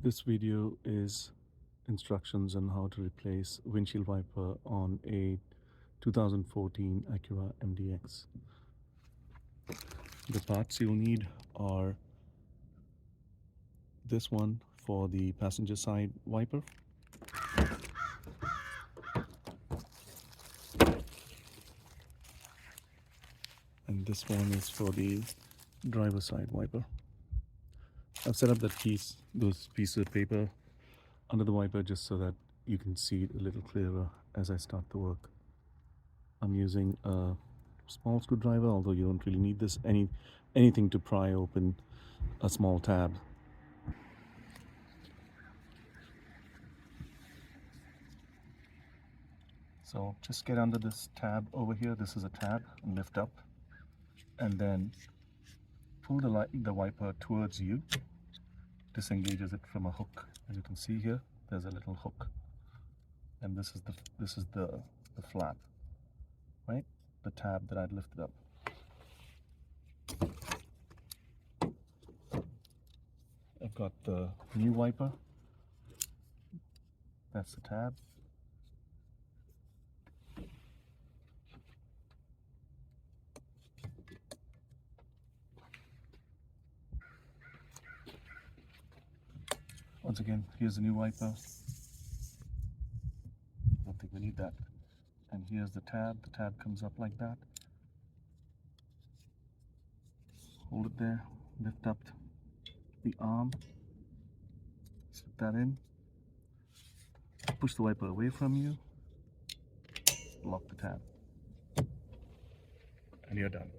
This video is instructions on how to replace windshield wiper on a 2014 Acura MDX. The parts you'll need are this one for the passenger side wiper, and this one is for the driver side wiper. I've set up those pieces of paper under the wiper just so that you can see it a little clearer as I start the work. I'm using a small screwdriver, although you don't really need this anything to pry open a small tab. So just get under this tab over here. This is a tab, and lift up, and then pull the wiper towards you. Disengages it from a hook. As you can see here, there's a little hook, and this is the flap, right? The tab that I'd lifted up. I've got the new wiper. That's the tab. Once again, here's the new wiper. Don't think we need that. And here's the tab. The tab comes up like that. Hold it there. Lift up the arm. Slip that in. Push the wiper away from you. Lock the tab. And you're done.